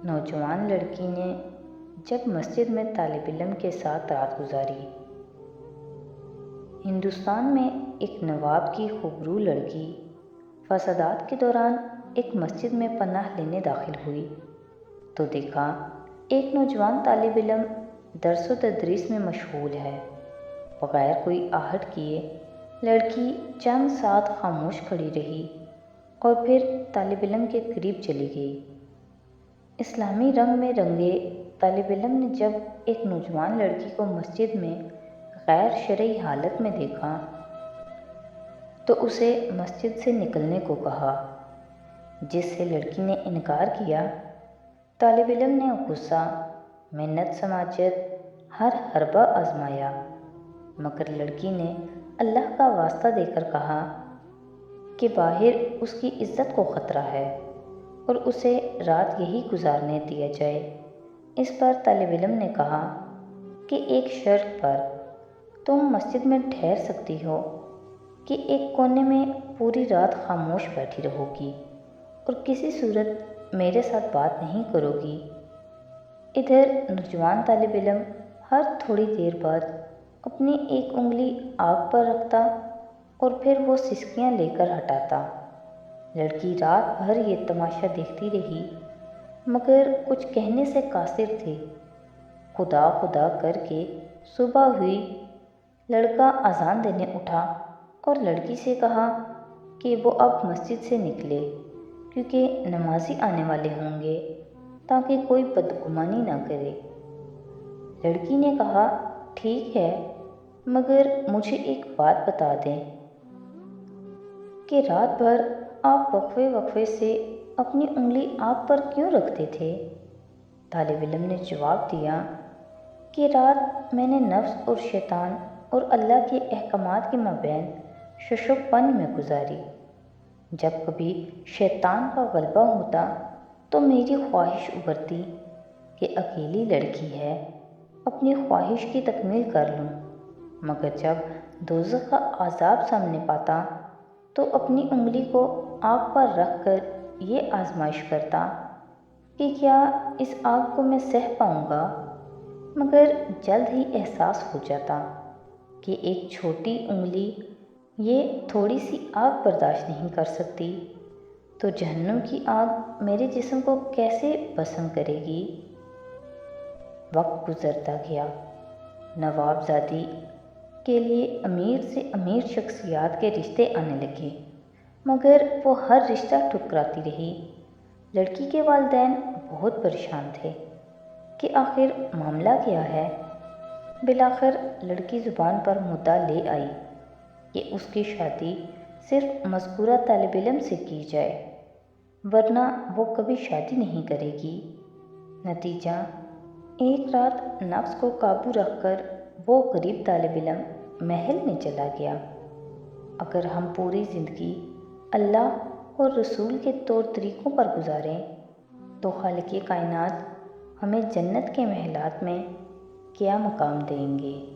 نوجوان لڑکی نے جب مسجد میں طالب علم کے ساتھ رات گزاری۔ ہندوستان میں ایک نواب کی خوبرو لڑکی فسادات کے دوران ایک مسجد میں پناہ لینے داخل ہوئی تو دیکھا ایک نوجوان طالب علم درس و تدریس میں مشغول ہے۔ بغیر کوئی آہٹ کیے لڑکی چند ساتھ خاموش کھڑی رہی اور پھر طالب علم کے قریب چلی گئی۔ اسلامی رنگ میں رنگے طالب علم نے جب ایک نوجوان لڑکی کو مسجد میں غیر شرعی حالت میں دیکھا تو اسے مسجد سے نکلنے کو کہا، جس سے لڑکی نے انکار کیا۔ طالب علم نے غصہ، محنت سماجت ہر حربہ آزمایا، مگر لڑکی نے اللہ کا واسطہ دے کر کہا کہ باہر اس کی عزت کو خطرہ ہے اور اسے رات یہی گزارنے دیا جائے۔ اس پر طالب علم نے کہا کہ ایک شرط پر تم مسجد میں ٹھہر سکتی ہو کہ ایک کونے میں پوری رات خاموش بیٹھی رہو گی اور کسی صورت میرے ساتھ بات نہیں کرو گی۔ ادھر نوجوان طالب علم ہر تھوڑی دیر بعد اپنی ایک انگلی آگ پر رکھتا اور پھر وہ سسکیاں لے کر ہٹاتا۔ لڑکی رات بھر یہ تماشا دیکھتی رہی مگر کچھ کہنے سے قاصر تھی۔ خدا خدا کر کے صبح ہوئی۔ لڑکا اذان دینے اٹھا اور لڑکی سے کہا کہ وہ اب مسجد سے نکلے کیونکہ نمازی آنے والے ہوں گے تاکہ کوئی بدگمانی نہ کرے۔ لڑکی نے کہا ٹھیک ہے، مگر مجھے ایک بات بتا دیں کہ رات بھر آپ وقفے وقفے سے اپنی انگلی آگ پر کیوں رکھتے تھے؟ طالب علم نے جواب دیا کہ رات میں نے نفس اور شیطان اور اللہ کے احکامات کے مابین شش و پن میں گزاری۔ جب کبھی شیطان کا غلبہ ہوتا تو میری خواہش ابھرتی کہ اکیلی لڑکی ہے، اپنی خواہش کی تکمیل کر لوں، مگر جب دوزخ کا عذاب سامنے پاتا تو اپنی انگلی کو آگ پر رکھ کر یہ آزمائش کرتا کہ کیا اس آگ کو میں سہ پاؤں گا، مگر جلد ہی احساس ہو جاتا کہ ایک چھوٹی انگلی یہ تھوڑی سی آگ برداشت نہیں کر سکتی تو جہنم کی آگ میرے جسم کو کیسے بھسم کرے گی۔ وقت گزرتا گیا۔ نواب زادی کے لیے امیر سے امیر شخصیات کے رشتے آنے لگے مگر وہ ہر رشتہ ٹھکراتی رہی۔ لڑکی کے والدین بہت پریشان تھے کہ آخر معاملہ کیا ہے۔ بالآخر لڑکی زبان پر مدعا لے آئی کہ اس کی شادی صرف مذکورہ طالب علم سے کی جائے ورنہ وہ کبھی شادی نہیں کرے گی۔ نتیجہ ایک رات نفس کو قابو رکھ کر وہ غریب طالب علم محل میں چلا گیا۔ اگر ہم پوری زندگی اللہ اور رسول کے طور طریقوں پر گزاریں تو خالق کائنات ہمیں جنت کے محلات میں کیا مقام دیں گے۔